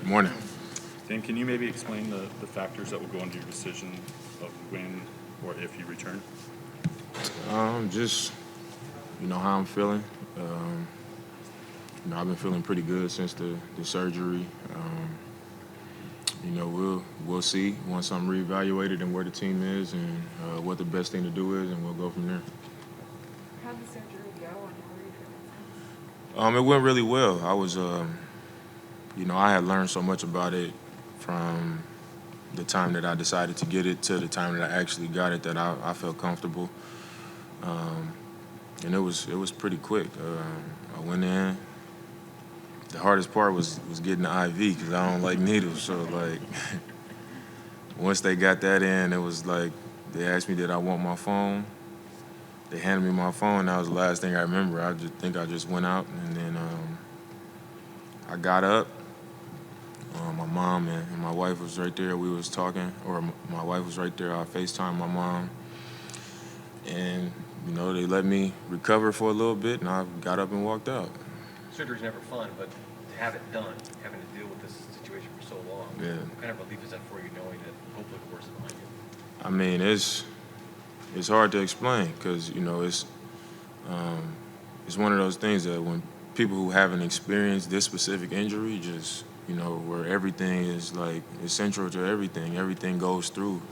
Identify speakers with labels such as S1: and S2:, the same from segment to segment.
S1: Morning.
S2: Dan, can you maybe explain the factors that will go into your decision of when or if you return?
S1: Just how I'm feeling. I've been feeling pretty good since the surgery. We'll see once I'm reevaluated and where the team is and what the best thing to do is, and we'll go from there.
S3: How'd the surgery go, and how are you feeling since?
S1: It went really well. I had learned so much about it from the time that I decided to get it to the time that I actually got it that I felt comfortable. And it was pretty quick. I went in. The hardest part was getting the IV because I don't like needles. So like, once they got that in, it was like they asked me did I want my phone. They handed me my phone. That was the last thing I remember. I just went out and then I got up. My mom and my wife was right there. We was talking, or my wife was right there. I FaceTimed my mom, and they let me recover for a little bit, and I got up and walked out.
S4: Surgery's never fun, but to have it done, having to deal with this situation for so long,
S1: Yeah.
S4: what kind of relief is that for you, knowing that hopefully the worst is behind you?
S1: I mean, it's hard to explain because it's one of those things that when people who haven't experienced this specific injury, just where everything is like is central to everything. Everything goes through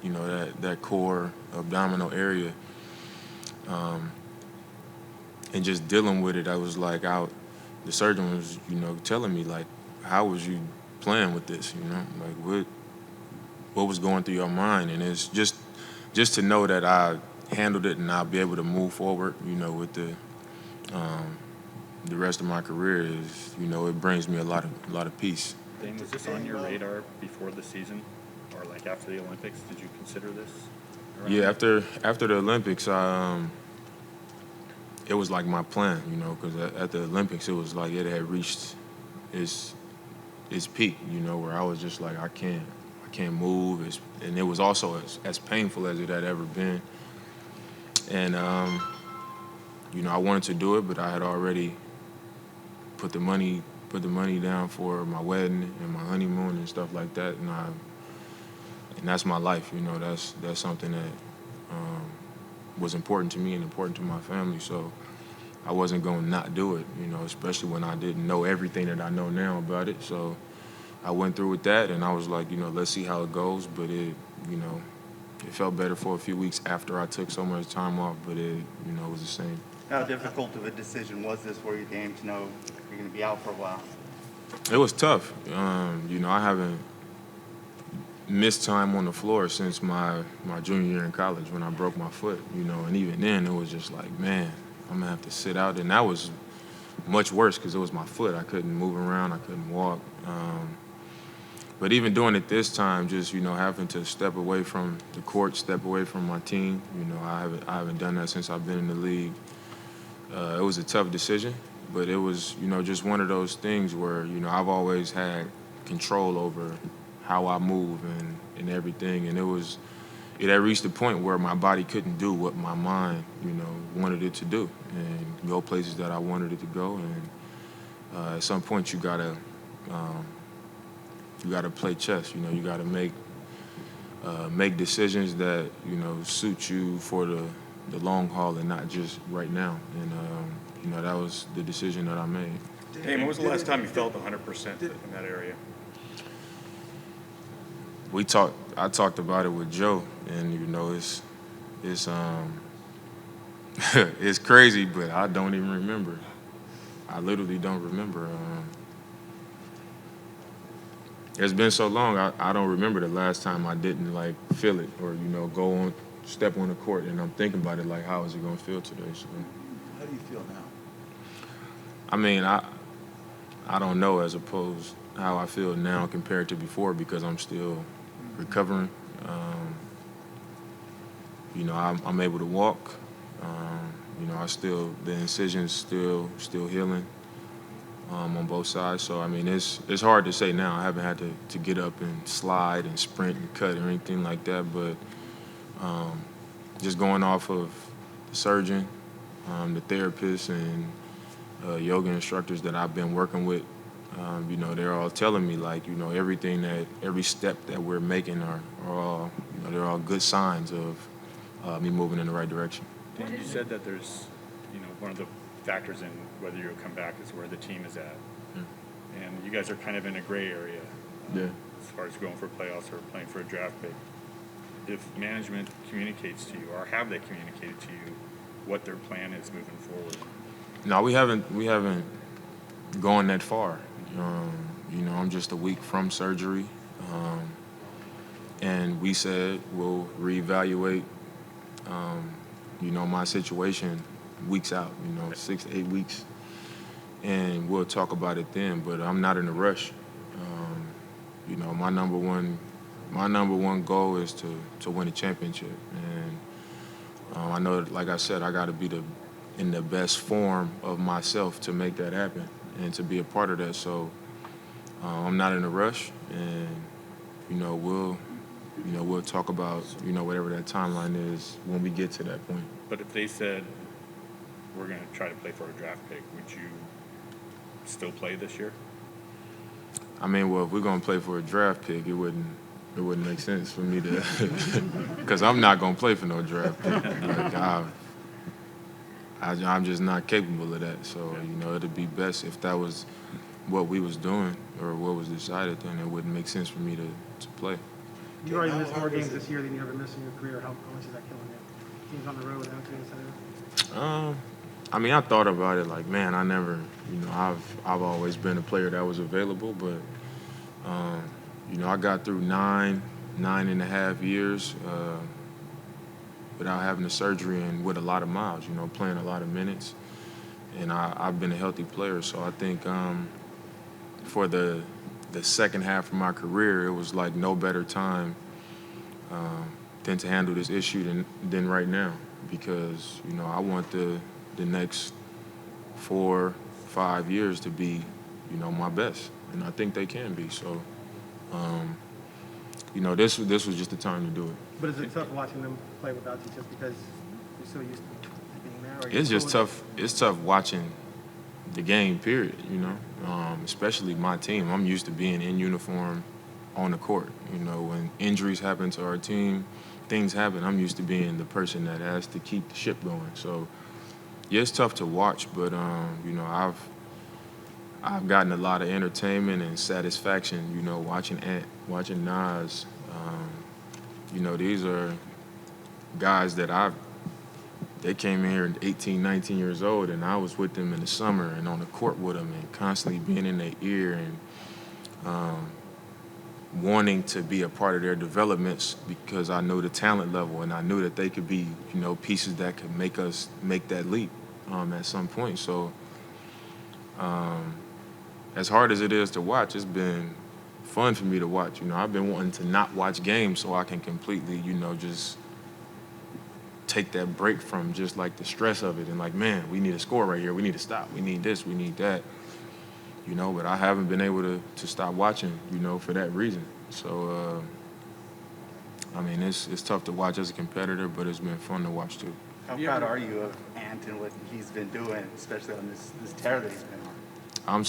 S1: that core abdominal area, and just dealing with it. I was like out. The surgeon was telling me like, how was you playing with this? Like what was going through your mind? And it's just to know that I handled it and I'll be able to move forward, with the rest of my career is, it brings me a lot of peace.
S2: Dan, was this on your radar before the season or like after the Olympics? Did you consider this?
S1: Yeah, after the Olympics, it was like my plan, because at the Olympics it was like it had reached its peak, where I was just like I can't move, and it was also as painful as it had ever been, and I wanted to do it, but I had already put the money down for my wedding and my honeymoon and stuff like that, and that's my life. That's something that was important to me and important to my family. So I wasn't going to not do it. Especially when I didn't know everything that I know now about it. So I went through with that, and I was like, let's see how it goes. But it felt better for a few weeks after I took so much time off. But it was the same.
S5: How difficult of a decision was this for you, Dame, to know you're going to be out for a while?
S1: It was tough. I haven't missed time on the floor since my junior year in college when I broke my foot, and even then it was just like, man, I'm gonna have to sit out, and that was much worse because it was my foot. I couldn't move around, I couldn't walk. But even doing it this time, just having to step away from the court, step away from my team, I haven't done that since I've been in the league. It was a tough decision, but it was just one of those things where I've always had control over how I move and everything, and it had reached a point where my body couldn't do what my mind wanted it to do and go places that I wanted it to go, and at some point you gotta play chess. You gotta make decisions that suit you for the long haul and not just right now, and that was the decision that I made.
S2: Dame, when was the last time you felt 100% in that area?
S1: I talked about it with Joe, and it's it's crazy, but I don't even remember. I literally don't remember. It's been so long, I don't remember the last time I didn't like feel it or step on the court and I'm thinking about it like how is it gonna feel today? So
S5: How do you feel now?
S1: I mean I don't know as opposed how I feel now compared to before because I'm still recovering. I'm able to walk. The incision's still healing on both sides. So I mean, it's hard to say now. I haven't had to get up and slide and sprint and cut or anything like that. But just going off of the surgeon, the therapist, and yoga instructors that I've been working with You know, they're all telling me like, you know, every step that we're making are all, you know, they're all good signs of me moving in the right direction.
S2: Dan, you said that there's, one of the factors in whether you'll come back is where the team is at. And you guys are kind of in a gray area
S1: Yeah.
S2: as far as going for playoffs or playing for a draft pick. If management communicates to you, or have they communicated to you, what their plan is moving forward?
S1: No, we haven't gone that far. You know, I'm just a week from surgery, and we said we'll reevaluate. You know, my situation weeks out. You know, 6 to 8 weeks, and we'll talk about it then. But I'm not in a rush. You know, my number one goal is to win a championship, and I know, like I said, I got to be in the best form of myself to make that happen and to be a part of that. So I'm not in a rush, and we'll talk about whatever that timeline is when we get to that point.
S2: But if they said, we're going to try to play for a draft pick, would you still play this year?
S1: I mean, well, if we're gonna play for a draft pick, it wouldn't make sense for me to, because I'm not gonna play for no draft pick. Like, I'm just not capable of that. So it'd be best if that was what we was doing or what was decided. Then it wouldn't make sense for me to play.
S6: You already missed more games this year than you ever missed in your career. How much is that killing you? Teams on the road, out there,
S1: I mean, I thought about it like, man, I've always been a player that was available, but I got through nine and a half years without having the surgery and with a lot of miles, playing a lot of minutes, and I've been a healthy player. So I think for the second half of my career, it was like no better time than to handle this issue than right now, because I want the next 4-5 years to be my best, and I think they can be. So this was just the time to do it.
S6: But is it tough watching them play without you just because you're so used to being there?
S1: It's just tough. It's tough watching the game, period, especially my team. I'm used to being in uniform on the court. When injuries happen to our team, things happen, I'm used to being the person that has to keep the ship going. So, yeah, it's tough to watch, but, I've gotten a lot of entertainment and satisfaction, watching Ant, watching Nas. These are guys that they came in here at 18, 19 years old, and I was with them in the summer and on the court with them and constantly being in their ear and wanting to be a part of their developments because I knew the talent level and I knew that they could be, pieces that could make us make that leap at some point. So as hard as it is to watch, it's been fun for me to watch. I've been wanting to not watch games so I can completely, just take that break from just like the stress of it and like, man, we need a score right here. We need to stop. We need this. We need that. But I haven't been able to stop watching, for that reason. So, it's tough to watch as a competitor, but it's been fun to watch too.
S5: How proud are you of Ant and what he's been doing, especially on this tear that he's been on?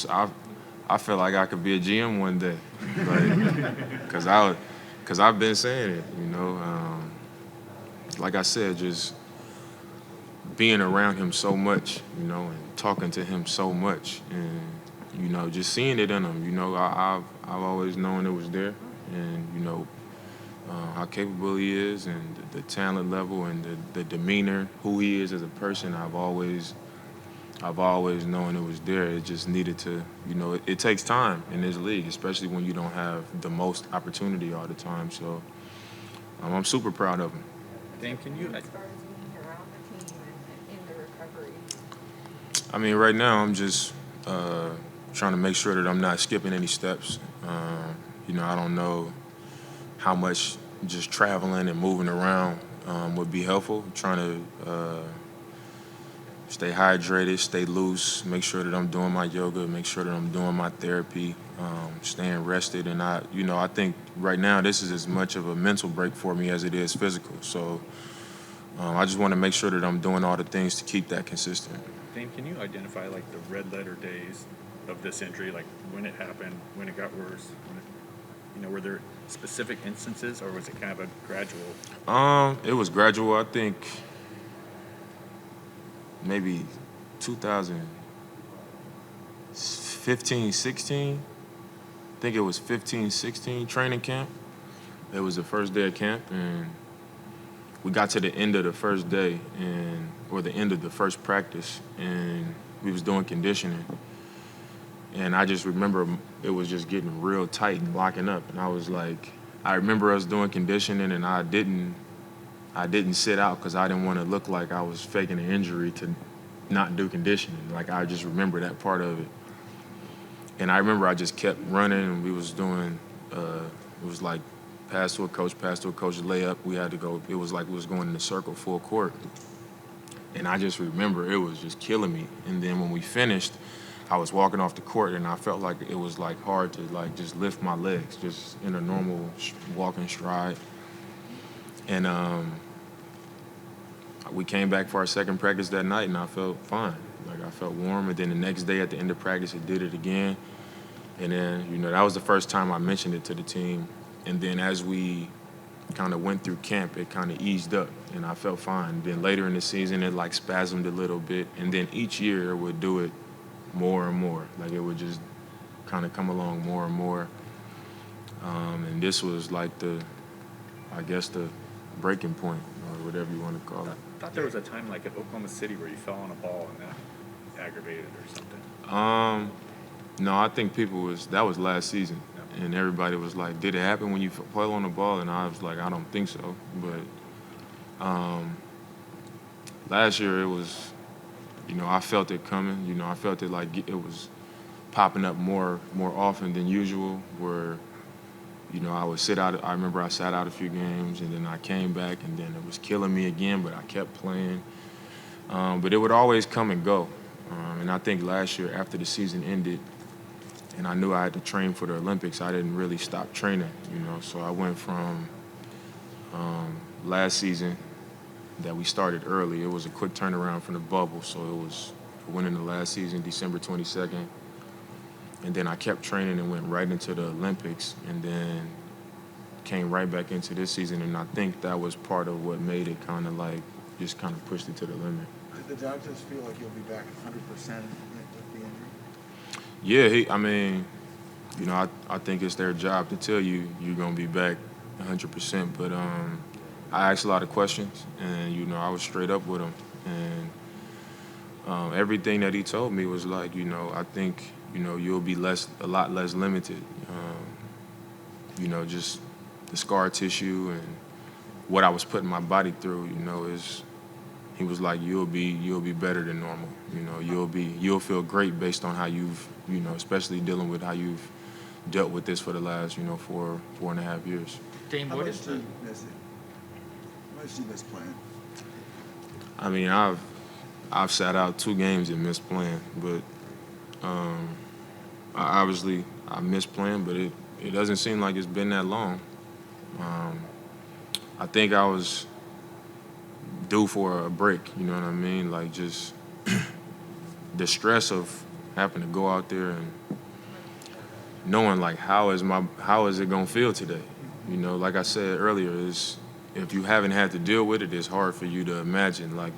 S1: I feel like I could be a GM one day, because I've been saying it, like I said, just being around him so much, and talking to him so much, and just seeing it in him. I've always known it was there, and how capable he is, and the talent level, and the demeanor, who he is as a person. I've always known it was there. It just needed to, it takes time in this league, especially when you don't have the most opportunity all the time. So I'm super proud of him.
S2: Dan, can you?
S3: As far as being around the team and in the recovery.
S1: I mean, right now I'm just trying to make sure that I'm not skipping any steps. I don't know how much just traveling and moving around would be helpful. I'm trying to stay hydrated, stay loose, make sure that I'm doing my yoga, make sure that I'm doing my therapy, staying rested. And I think right now this is as much of a mental break for me as it is physical. So I just want to make sure that I'm doing all the things to keep that consistent.
S2: Dan, can you identify like the red letter days of this injury, like when it happened, when it got worse, were there specific instances, or was it kind of a gradual?
S1: It was gradual. I think maybe 2015, 16. I think it was 15, 16 training camp. It was the first day of camp, and we got to the end of the first day, or the end of the first practice, and we was doing conditioning. And I just remember it was just getting real tight and locking up. And I was like, I remember us doing conditioning, and I didn't sit out because I didn't want to look like I was faking an injury to not do conditioning. Like, I just remember that part of it. And I remember I just kept running, and we was doing, it was like pass to a coach, layup. We had to go, it was like we was going in a circle full court. And I just remember it was just killing me. And then when we finished, I was walking off the court, and I felt like it was like hard to like just lift my legs just in a normal walking stride. And we came back for our second practice that night, and I felt fine. Like, I felt warm. And then the next day at the end of practice, it did it again. And then, that was the first time I mentioned it to the team. And then as we kind of went through camp, it kind of eased up, and I felt fine. Then later in the season, it like spasmed a little bit. And then each year it would do it more and more. Like, it would just kind of come along more and more. And this was like the breaking point, or whatever you want to call it.
S2: I thought there was a time like at Oklahoma City where you fell on a ball and that aggravated or something.
S1: No, I think that was last season. And everybody was like, did it happen when you fell on the ball? And I was like, I don't think so. But last year it was, I felt it coming. I felt it like it was popping up more often than usual, where, I would sit out. I remember I sat out a few games, and then I came back, and then it was killing me again, but I kept playing. But it would always come and go. And I think last year, after the season ended, and I knew I had to train for the Olympics, I didn't really stop training, So I went from last season that we started early. It was a quick turnaround from the bubble, so it was went into last season, December 22nd. And then I kept training and went right into the Olympics, and then came right back into this season. And I think that was part of what made it kind of like just kind of pushed it to the limit.
S7: Did the doctors feel like you'll be back 100% with the injury?
S1: Yeah, I think it's their job to tell you you're going to be back 100%. But I asked a lot of questions, and, I was straight up with him. And everything that he told me was like, I think, you'll be a lot less limited. Just the scar tissue and what I was putting my body through, he was like, you'll be better than normal. You'll feel great based on how you've, especially dealing with how you've dealt with this for the last, 4.5 years.
S4: Dame,
S7: How
S4: what
S7: much
S4: is
S7: do
S4: the
S7: you miss it? How much do you miss playing?
S1: I mean, I've sat out 2 games and missed playing, but I miss playing, but it doesn't seem like it's been that long. I think I was due for a break, you know what I mean? Like, just the stress of having to go out there and knowing, like, how is it gonna feel today? Like I said earlier, if you haven't had to deal with it, it's hard for you to imagine. Like,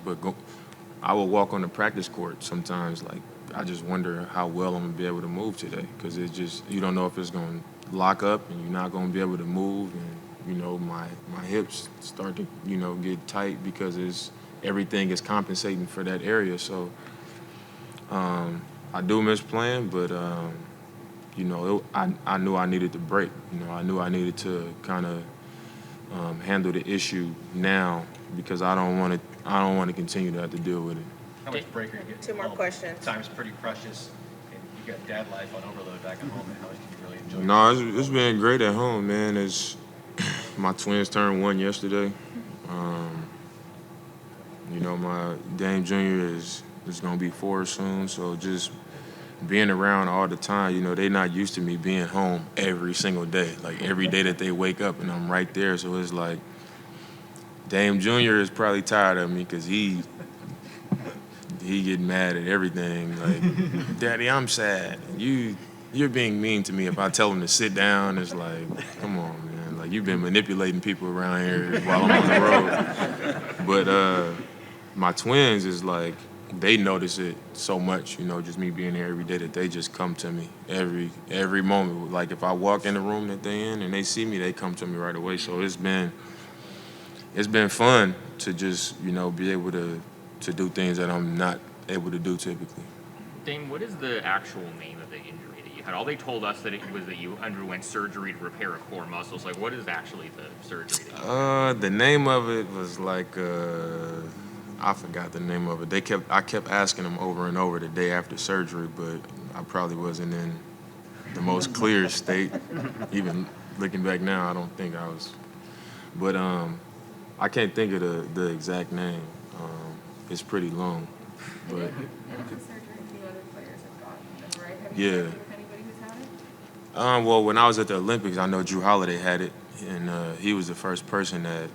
S1: I will walk on the practice court sometimes, like, I just wonder how well I'm gonna be able to move today, because you don't know if it's gonna lock up and you're not gonna be able to move, and my hips start to get tight because everything is compensating for that area. So I do miss playing, but I knew I needed the break. I knew I needed to kind of handle the issue now, because I don't want to continue to have to deal with it.
S4: how much break are you getting?
S3: 2 more
S4: home?
S3: questions.
S4: Time's pretty precious, and you got dad life on overload back at home. And how much do you really enjoy?
S1: No, it's been great at home, man. My twins turned 1 yesterday. My Dame Jr. is gonna be 4 soon, so just being around all the time, they're not used to me being home every single day. Like, every day that they wake up and I'm right there, so it's like Dame Jr. is probably tired of me, because he he get mad at everything. Like, Daddy, I'm sad. You're being mean to me. If I tell him to sit down, it's like, come on, man. Like, you've been manipulating people around here while I'm on the road. But my twins is like, they notice it so much, you know, just me being here every day, that they just come to me every moment. Like, if I walk in the room that they in and they see me, they come to me right away. So it's been fun to just, you know, be able to do things that I'm not able to do typically.
S8: Dame, what is the actual name of the injury that you had? All they told us that it was that you underwent surgery to repair a core muscle. So, like, what is actually the surgery that you had?
S1: The name of it was like, I forgot the name of it. I kept asking them over and over the day after surgery, but I probably wasn't in the most clear state. Even looking back now, I don't think I was. But I can't think of the exact name. It's pretty long. But
S3: And it's a surgery a few other players have gotten, right? Have
S1: Yeah.
S3: you worked with anybody who's had it?
S1: well, when I was at the Olympics, I know Drew Holiday had it, and he was the first person that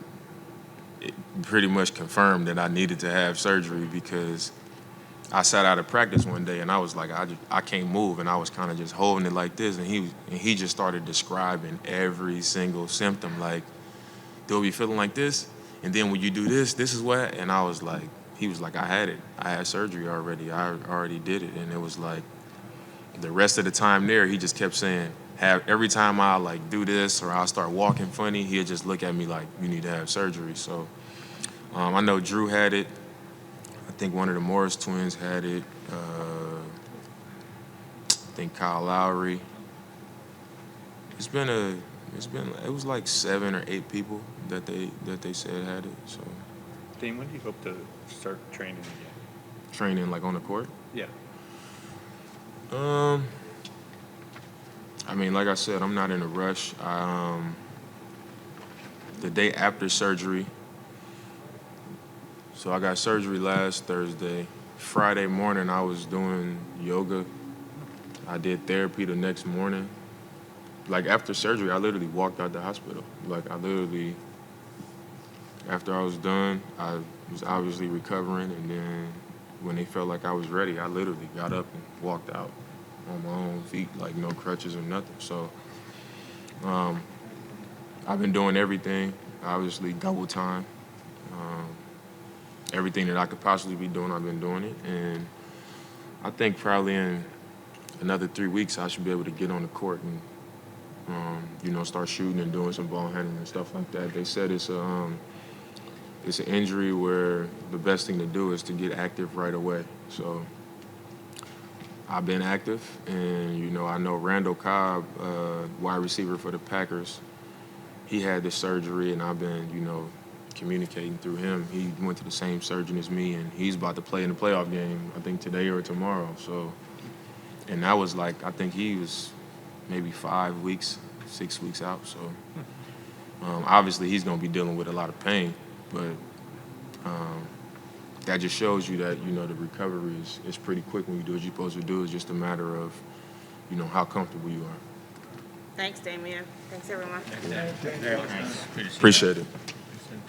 S1: it pretty much confirmed that I needed to have surgery, because I sat out of practice one day and I was like, I can't move, and I was kind of just holding it like this, and he just started describing every single symptom, like, they'll be feeling like this, and then when you do this is what, and I was like, he was like, I had surgery already, I already did it, and it was like, the rest of the time there, he just kept saying, every time I like do this or I start walking funny, he'd just look at me like, you need to have surgery. So I know Drew had it. I think one of the Morris twins had it. I think Kyle Lowry. It was like 7 or 8 people that they said had it. So
S2: Dame, when do you hope to start training again?
S1: training like on the court.
S2: Yeah.
S1: I mean, like I said, I'm not in a rush. The day after surgery, so I got surgery last Thursday. Friday morning, I was doing yoga. I did therapy the next morning. Like, after surgery, I literally walked out the hospital. Like, after I was done, I was obviously recovering, and then when they felt like I was ready, I literally got up and walked out on my own feet, like no crutches or nothing. So I've been doing everything, obviously double time. Everything that I could possibly be doing, I've been doing it. And I think probably in another 3 weeks, I should be able to get on the court and, start shooting and doing some ball handling and stuff like that. They said it's an injury where the best thing to do is to get active right away. So I've been active, and, I know Randall Cobb, wide receiver for the Packers, he had the surgery, and I've been, communicating through him. He went to the same surgeon as me, and he's about to play in the playoff game, I think today or tomorrow. So, and that was like, I think he was maybe 5 weeks, 6 weeks out. So obviously he's going to be dealing with a lot of pain, but that just shows you that, the recovery is pretty quick when you do what you're supposed to do. It's just a matter of, how comfortable you are.
S9: Thanks, Damian. Thanks, everyone.
S1: Appreciate it.